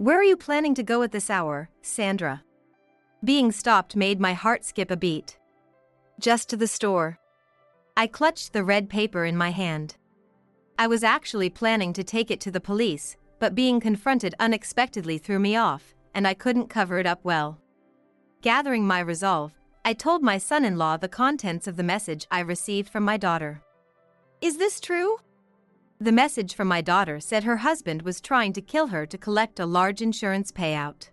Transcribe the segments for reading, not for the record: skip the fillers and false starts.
Where are you planning to go at this hour, Sandra? Being stopped made my heart skip a beat. Just to the store. I clutched the red paper in my hand. I was actually planning to take it to the police, but being confronted unexpectedly threw me off, and I couldn't cover it up well. Gathering my resolve, I told my son-in-law the contents of the message I received from my daughter. Is this true? The message from my daughter said her husband was trying to kill her to collect a large insurance payout.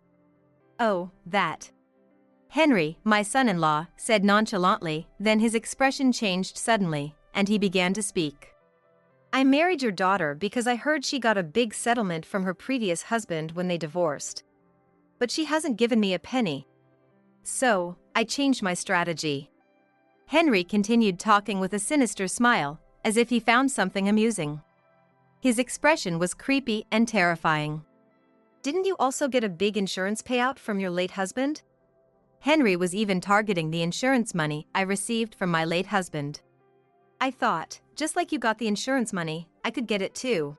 Oh, that. Henry, my son-in-law, said nonchalantly, then his expression changed suddenly, and he began to speak. I married your daughter because I heard she got a big settlement from her previous husband when they divorced. But she hasn't given me a penny. So, I changed my strategy. Henry continued talking with a sinister smile, as if he found something amusing. His expression was creepy and terrifying. Didn't you also get a big insurance payout from your late husband? Henry was even targeting the insurance money I received from my late husband. I thought, just like you got the insurance money, I could get it too.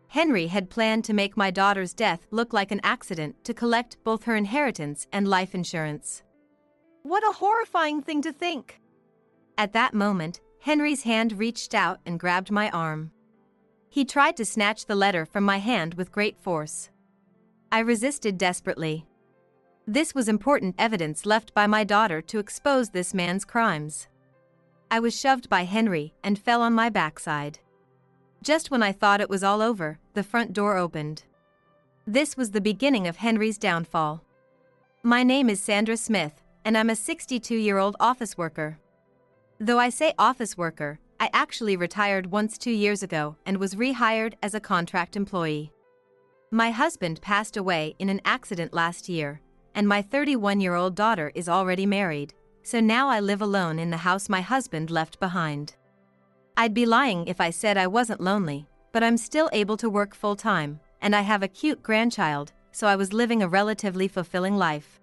Henry had planned to make my daughter's death look like an accident to collect both her inheritance and life insurance. What a horrifying thing to think! At that moment, Henry's hand reached out and grabbed my arm. He tried to snatch the letter from my hand with great force. I resisted desperately. This was important evidence left by my daughter to expose this man's crimes. I was shoved by Henry and fell on my backside. Just when I thought it was all over, the front door opened. This was the beginning of Henry's downfall. My name is Sandra Smith, and I'm a 62-year-old office worker. Though I say office worker, I actually retired once 2 years ago and was rehired as a contract employee. My husband passed away in an accident last year, and my 31-year-old daughter is already married, so now I live alone in the house my husband left behind. I'd be lying if I said I wasn't lonely, but I'm still able to work full-time, and I have a cute grandchild, so I was living a relatively fulfilling life.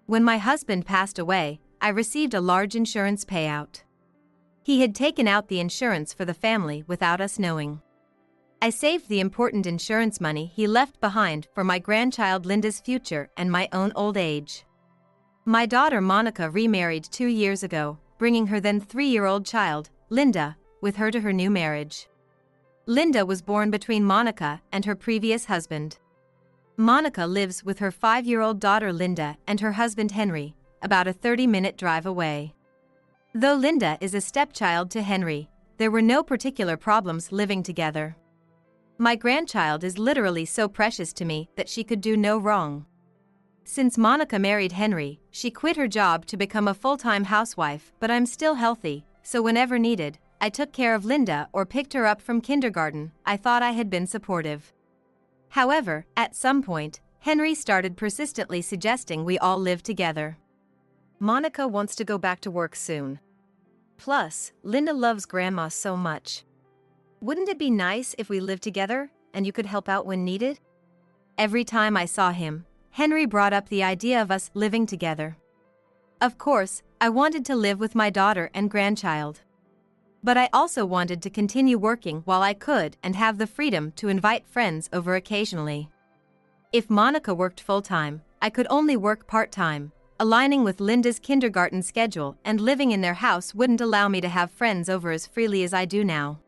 When my husband passed away, I received a large insurance payout. He had taken out the insurance for the family without us knowing. I saved the important insurance money he left behind for my grandchild Linda's future and my own old age. My daughter Monica remarried 2 years ago, bringing her then 3-year-old child, Linda, with her to her new marriage. Linda was born between Monica and her previous husband. Monica lives with her 5-year-old daughter Linda and her husband Henry, about a 30-minute drive away. Though Linda is a stepchild to Henry, there were no particular problems living together. My grandchild is literally so precious to me that she could do no wrong. Since Monica married Henry, she quit her job to become a full-time housewife, but I'm still healthy, so whenever needed, I took care of Linda or picked her up from kindergarten. I thought I had been supportive. However, at some point, Henry started persistently suggesting we all live together. Monica wants to go back to work soon. Plus, Linda loves Grandma so much. Wouldn't it be nice if we lived together, and you could help out when needed? Every time I saw him, Henry brought up the idea of us living together. Of course, I wanted to live with my daughter and grandchild. But I also wanted to continue working while I could and have the freedom to invite friends over occasionally. If Monica worked full-time, I could only work part-time. Aligning with Linda's kindergarten schedule and living in their house wouldn't allow me to have friends over as freely as I do now.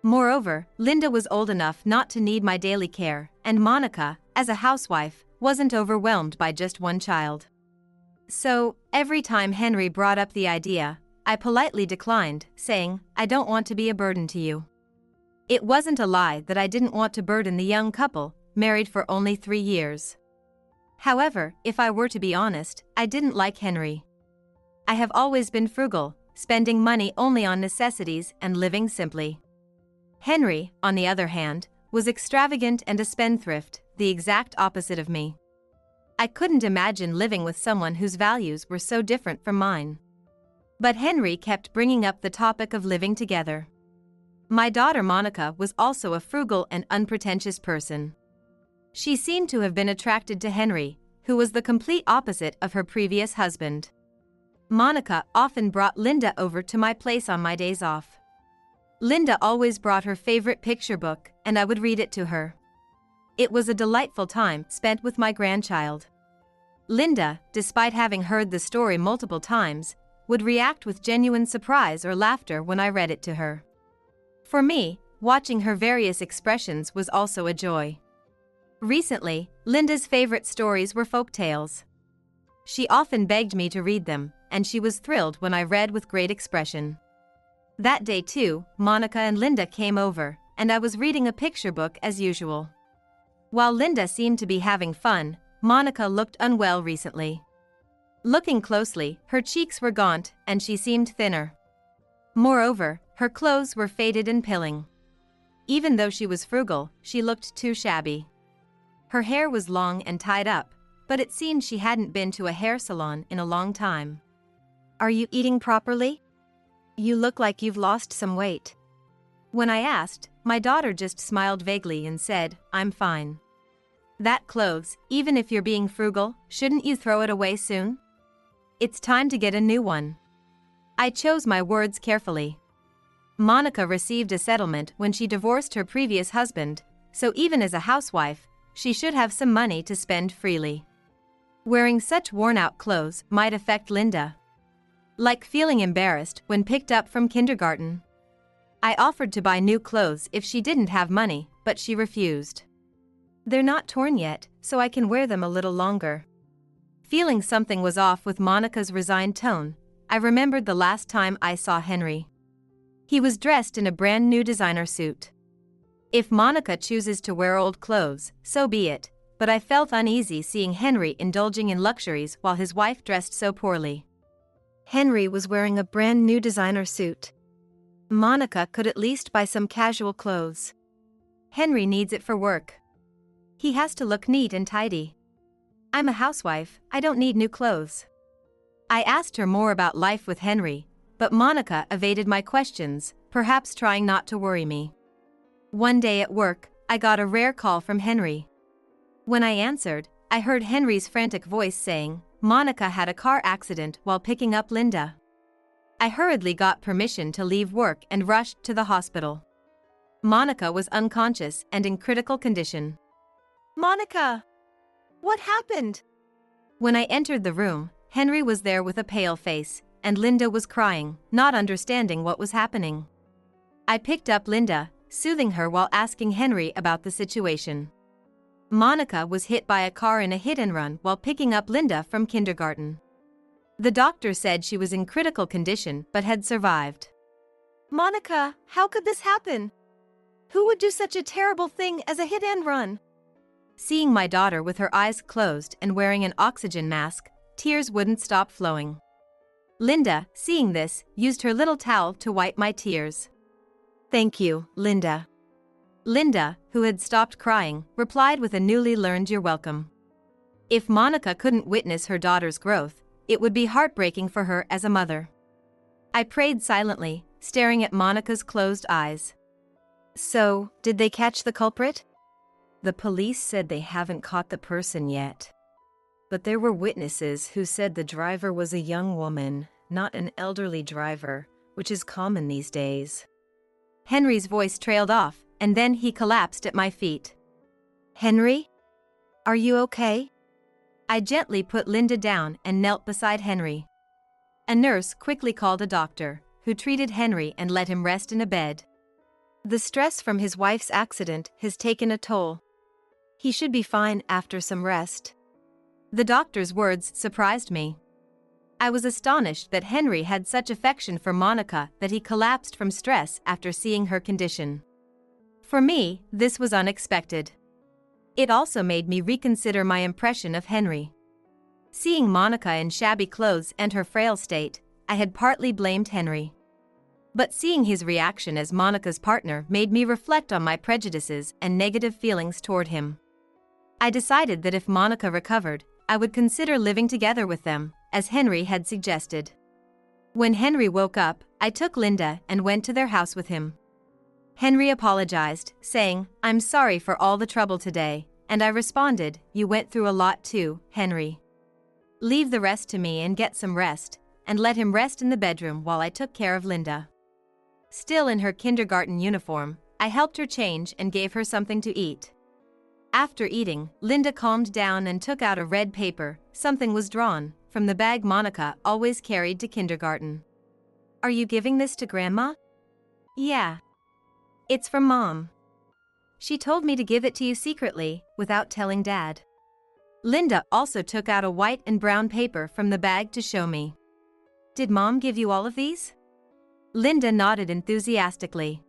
Moreover, Linda was old enough not to need my daily care, and Monica, as a housewife, wasn't overwhelmed by just one child. So, every time Henry brought up the idea, I politely declined, saying, I don't want to be a burden to you. It wasn't a lie that I didn't want to burden the young couple, married for only 3 years. However, if I were to be honest, I didn't like Henry. I have always been frugal, spending money only on necessities and living simply. Henry, on the other hand, was extravagant and a spendthrift, the exact opposite of me. I couldn't imagine living with someone whose values were so different from mine. But Henry kept bringing up the topic of living together. My daughter Monica was also a frugal and unpretentious person. She seemed to have been attracted to Henry, who was the complete opposite of her previous husband. Monica often brought Linda over to my place on my days off. Linda always brought her favorite picture book, and I would read it to her. It was a delightful time spent with my grandchild. Linda, despite having heard the story multiple times, would react with genuine surprise or laughter when I read it to her. For me, watching her various expressions was also a joy. Recently, Linda's favorite stories were folk tales. She often begged me to read them, and she was thrilled when I read with great expression. That day too, Monica and Linda came over, and I was reading a picture book as usual. While Linda seemed to be having fun, Monica looked unwell recently. Looking closely, her cheeks were gaunt and she seemed thinner. Moreover, her clothes were faded and pilling. Even though she was frugal, she looked too shabby. Her hair was long and tied up, but it seemed she hadn't been to a hair salon in a long time. "Are you eating properly? You look like you've lost some weight." When I asked, my daughter just smiled vaguely and said, "I'm fine." "That clothes, even if you're being frugal, shouldn't you throw it away soon? It's time to get a new one." I chose my words carefully. Monica received a settlement when she divorced her previous husband, so even as a housewife, she should have some money to spend freely. Wearing such worn-out clothes might affect Linda. Like feeling embarrassed when picked up from kindergarten. I offered to buy new clothes if she didn't have money, but she refused. "They're not torn yet, so I can wear them a little longer." Feeling something was off with Monica's resigned tone, I remembered the last time I saw Henry. He was dressed in a brand new designer suit. If Monica chooses to wear old clothes, so be it, but I felt uneasy seeing Henry indulging in luxuries while his wife dressed so poorly. Henry was wearing a brand new designer suit. Monica could at least buy some casual clothes. Henry needs it for work. He has to look neat and tidy. I'm a housewife, I don't need new clothes. I asked her more about life with Henry, but Monica evaded my questions, perhaps trying not to worry me. One day at work, I got a rare call from Henry. When I answered, I heard Henry's frantic voice saying, Monica had a car accident while picking up Linda. I hurriedly got permission to leave work and rushed to the hospital. Monica was unconscious and in critical condition. "Monica! What happened?" When I entered the room, Henry was there with a pale face, and Linda was crying, not understanding what was happening. I picked up Linda, soothing her while asking Henry about the situation. Monica was hit by a car in a hit-and-run while picking up Linda from kindergarten. The doctor said she was in critical condition but had survived. "Monica, how could this happen? Who would do such a terrible thing as a hit-and-run?" Seeing my daughter with her eyes closed and wearing an oxygen mask, tears wouldn't stop flowing. Linda, seeing this, used her little towel to wipe my tears. "Thank you, Linda." Linda, who had stopped crying, replied with a newly learned "You're welcome." If Monica couldn't witness her daughter's growth, it would be heartbreaking for her as a mother. I prayed silently, staring at Monica's closed eyes. "So, did they catch the culprit?" "The police said they haven't caught the person yet. But there were witnesses who said the driver was a young woman, not an elderly driver, which is common these days." Henry's voice trailed off, and then he collapsed at my feet. "Henry? Are you okay?" I gently put Linda down and knelt beside Henry. A nurse quickly called a doctor, who treated Henry and let him rest in a bed. The stress from his wife's accident has taken a toll. He should be fine after some rest. The doctor's words surprised me. I was astonished that Henry had such affection for Monica that he collapsed from stress after seeing her condition. For me, this was unexpected. It also made me reconsider my impression of Henry. Seeing Monica in shabby clothes and her frail state, I had partly blamed Henry. But seeing his reaction as Monica's partner made me reflect on my prejudices and negative feelings toward him. I decided that if Monica recovered, I would consider living together with them, as Henry had suggested. When Henry woke up, I took Linda and went to their house with him. Henry apologized, saying, "I'm sorry for all the trouble today," and I responded, "You went through a lot too, Henry. Leave the rest to me and get some rest," and let him rest in the bedroom while I took care of Linda. Still in her kindergarten uniform, I helped her change and gave her something to eat. After eating, Linda calmed down and took out a red paper. Something was drawn from the bag Monica always carried to kindergarten. "Are you giving this to Grandma?" "Yeah. It's from Mom. She told me to give it to you secretly, without telling Dad." Linda also took out a white and brown paper from the bag to show me. "Did Mom give you all of these?" Linda nodded enthusiastically.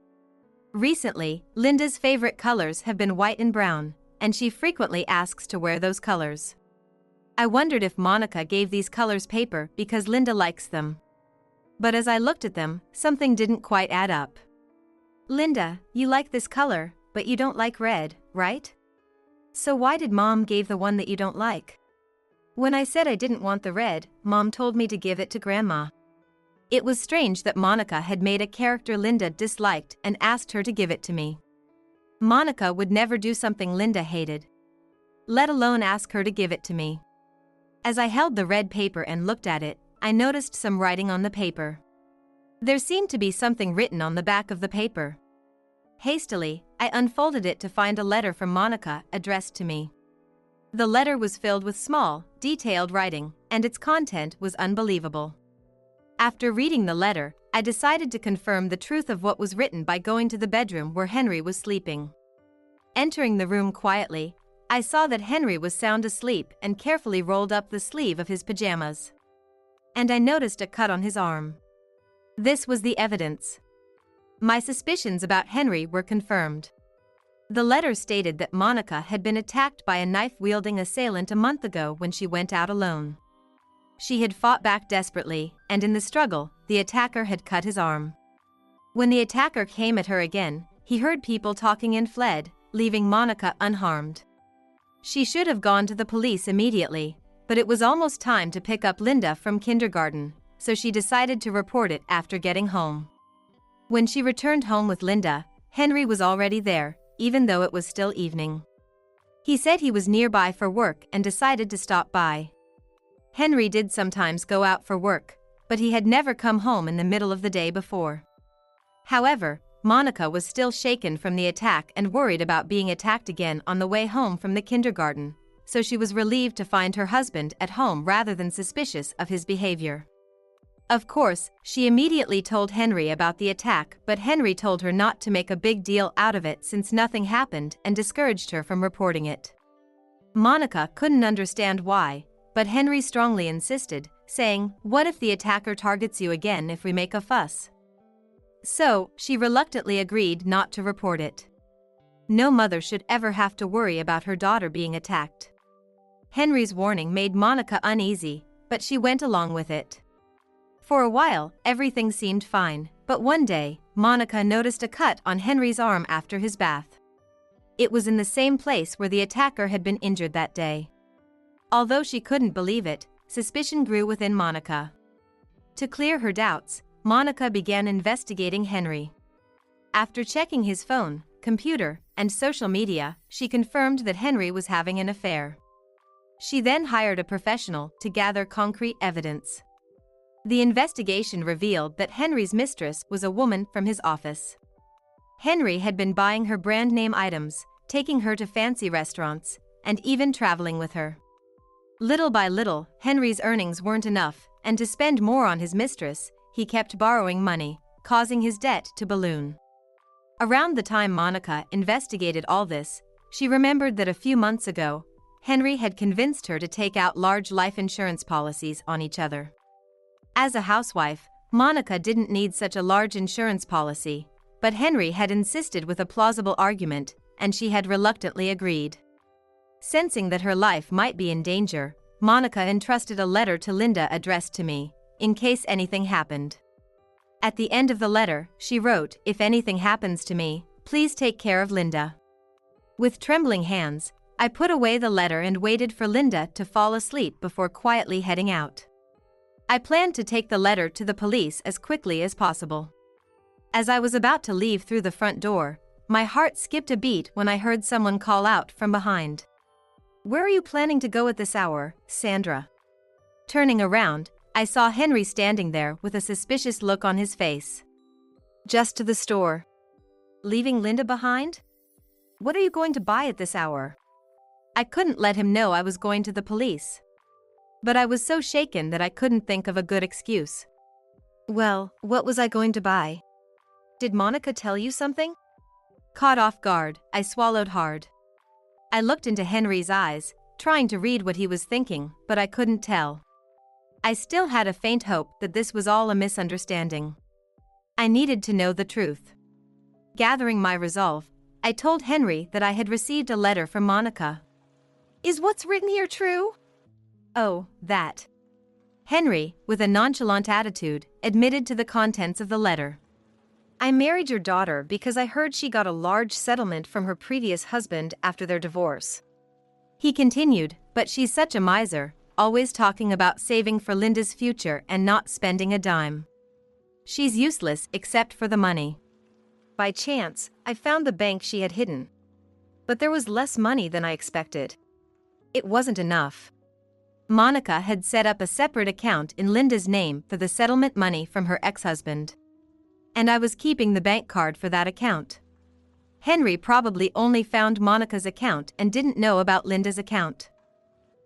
Recently, Linda's favorite colors have been white and brown, and she frequently asks to wear those colors. I wondered if Monica gave these colors paper because Linda likes them. But as I looked at them, something didn't quite add up. "Linda, you like this color, but you don't like red, right? So why did Mom give the one that you don't like?" When I said I didn't want the red, Mom told me to give it to Grandma. It was strange that Monica had made a character Linda disliked and asked her to give it to me. Monica would never do something Linda hated, let alone ask her to give it to me. As I held the red paper and looked at it, I noticed some writing on the paper. There seemed to be something written on the back of the paper. Hastily, I unfolded it to find a letter from Monica addressed to me. The letter was filled with small, detailed writing, and its content was unbelievable. After reading the letter, I decided to confirm the truth of what was written by going to the bedroom where Henry was sleeping. Entering the room quietly, I saw that Henry was sound asleep and carefully rolled up the sleeve of his pajamas. And I noticed a cut on his arm. This was the evidence. My suspicions about Henry were confirmed. The letter stated that Monica had been attacked by a knife-wielding assailant a month ago when she went out alone. She had fought back desperately, and in the struggle, the attacker had cut his arm. When the attacker came at her again, he heard people talking and fled, leaving Monica unharmed. She should have gone to the police immediately, but it was almost time to pick up Linda from kindergarten, so she decided to report it after getting home. When she returned home with Linda, Henry was already there, even though it was still evening. He said he was nearby for work and decided to stop by. Henry did sometimes go out for work, but he had never come home in the middle of the day before. However, Monica was still shaken from the attack and worried about being attacked again on the way home from the kindergarten, so she was relieved to find her husband at home rather than suspicious of his behavior. Of course, she immediately told Henry about the attack, but Henry told her not to make a big deal out of it since nothing happened and discouraged her from reporting it. Monica couldn't understand why, but Henry strongly insisted, saying, "What if the attacker targets you again if we make a fuss?" So, she reluctantly agreed not to report it. No mother should ever have to worry about her daughter being attacked. Henry's warning made Monica uneasy, but she went along with it. For a while, everything seemed fine, but one day, Monica noticed a cut on Henry's arm after his bath. It was in the same place where the attacker had been injured that day. Although she couldn't believe it, suspicion grew within Monica. To clear her doubts, Monica began investigating Henry. After checking his phone, computer, and social media, she confirmed that Henry was having an affair. She then hired a professional to gather concrete evidence. The investigation revealed that Henry's mistress was a woman from his office. Henry had been buying her brand name items, taking her to fancy restaurants, and even traveling with her. Little by little, Henry's earnings weren't enough, and to spend more on his mistress, he kept borrowing money, causing his debt to balloon. Around the time Monica investigated all this, she remembered that a few months ago, Henry had convinced her to take out large life insurance policies on each other. As a housewife, Monica didn't need such a large insurance policy, but Henry had insisted with a plausible argument, and she had reluctantly agreed. Sensing that her life might be in danger, Monica entrusted a letter to Linda addressed to me, in case anything happened. At the end of the letter, she wrote, "If anything happens to me, please take care of Linda." With trembling hands, I put away the letter and waited for Linda to fall asleep before quietly heading out. I planned to take the letter to the police as quickly as possible. As I was about to leave through the front door, my heart skipped a beat when I heard someone call out from behind. "Where are you planning to go at this hour, Sandra?" Turning around, I saw Henry standing there with a suspicious look on his face. "Just to the store." "Leaving Linda behind? What are you going to buy at this hour?" I couldn't let him know I was going to the police. But I was so shaken that I couldn't think of a good excuse. Well, what was I going to buy? Did Monica tell you something? Caught off guard, I swallowed hard. I looked into Henry's eyes, trying to read what he was thinking, but I couldn't tell. I still had a faint hope that this was all a misunderstanding. I needed to know the truth. Gathering my resolve, I told Henry that I had received a letter from Monica. Is what's written here true? Oh, that. Henry, with a nonchalant attitude, admitted to the contents of the letter. I married your daughter because I heard she got a large settlement from her previous husband after their divorce. He continued, but she's such a miser, always talking about saving for Linda's future and not spending a dime. She's useless except for the money. By chance, I found the bank she had hidden. But there was less money than I expected. It wasn't enough. Monica had set up a separate account in Linda's name for the settlement money from her ex-husband. And I was keeping the bank card for that account. Henry probably only found Monica's account and didn't know about Linda's account.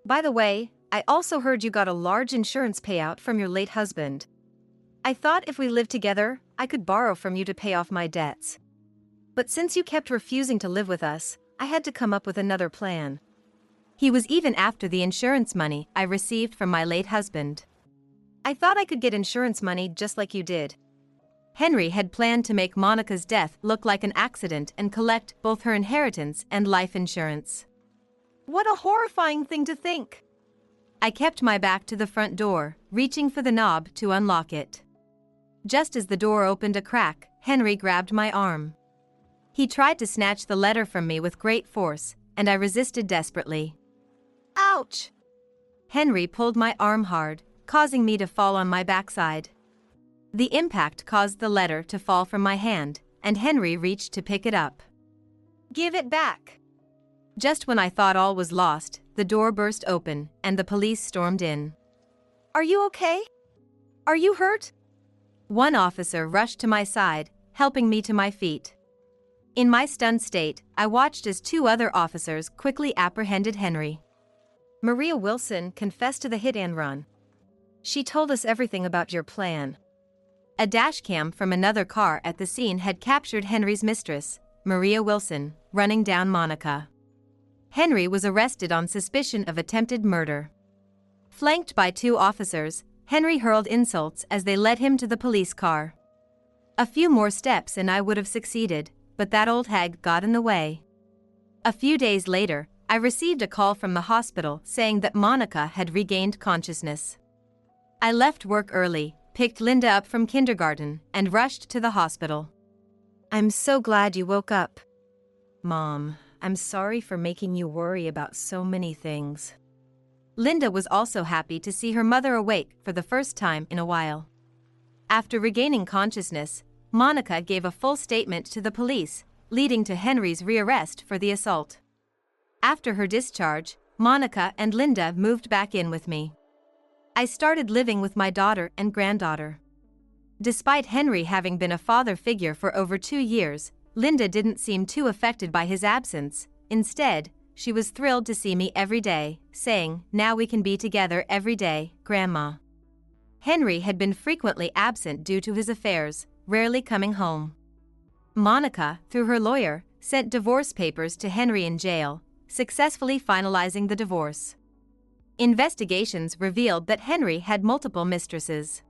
By the way, I also heard you got a large insurance payout from your late husband. I thought if we lived together, I could borrow from you to pay off my debts. But since you kept refusing to live with us, I had to come up with another plan. He was even after the insurance money I received from my late husband. I thought I could get insurance money just like you did. Henry had planned to make Monica's death look like an accident and collect both her inheritance and life insurance. What a horrifying thing to think! I kept my back to the front door, reaching for the knob to unlock it. Just as the door opened a crack, Henry grabbed my arm. He tried to snatch the letter from me with great force, and I resisted desperately. Ouch! Henry pulled my arm hard, causing me to fall on my backside. The impact caused the letter to fall from my hand, and Henry reached to pick it up. Give it back! Just when I thought all was lost, the door burst open, and the police stormed in. Are you okay? Are you hurt? One officer rushed to my side, helping me to my feet. In my stunned state, I watched as two other officers quickly apprehended Henry. Maria Wilson confessed to the hit and run. She told us everything about your plan. A dashcam from another car at the scene had captured Henry's mistress, Maria Wilson, running down Monica. Henry was arrested on suspicion of attempted murder. Flanked by two officers, Henry hurled insults as they led him to the police car. A few more steps and I would have succeeded, but that old hag got in the way. A few days later, I received a call from the hospital saying that Monica had regained consciousness. I left work early, picked Linda up from kindergarten, and rushed to the hospital. I'm so glad you woke up. Mom, I'm sorry for making you worry about so many things. Linda was also happy to see her mother awake for the first time in a while. After regaining consciousness, Monica gave a full statement to the police, leading to Henry's rearrest for the assault. After her discharge, Monica and Linda moved back in with me. I started living with my daughter and granddaughter. Despite Henry having been a father figure for over 2 years, Linda didn't seem too affected by his absence. Instead, she was thrilled to see me every day, saying, "Now we can be together every day, Grandma." Henry had been frequently absent due to his affairs, rarely coming home. Monica, through her lawyer, sent divorce papers to Henry in jail, successfully finalizing the divorce. Investigations revealed that Henry had multiple mistresses.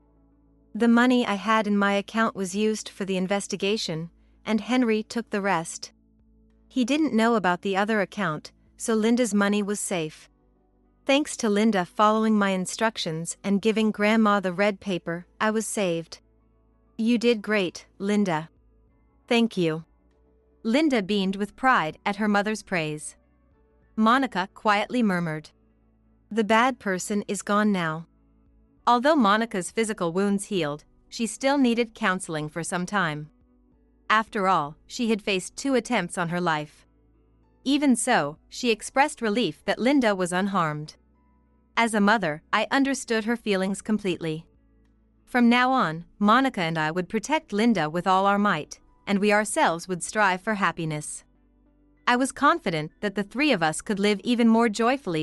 The money I had in my account was used for the investigation, and Henry took the rest. He didn't know about the other account, so Linda's money was safe. Thanks to Linda following my instructions and giving Grandma the red paper, I was saved. You did great, Linda. Thank you. Linda beamed with pride at her mother's praise. Monica quietly murmured, "The bad person is gone now." Although Monica's physical wounds healed, she still needed counseling for some time. After all, she had faced 2 attempts on her life. Even so, she expressed relief that Linda was unharmed. As a mother, I understood her feelings completely. From now on, Monica and I would protect Linda with all our might, and we ourselves would strive for happiness. I was confident that the three of us could live even more joyfully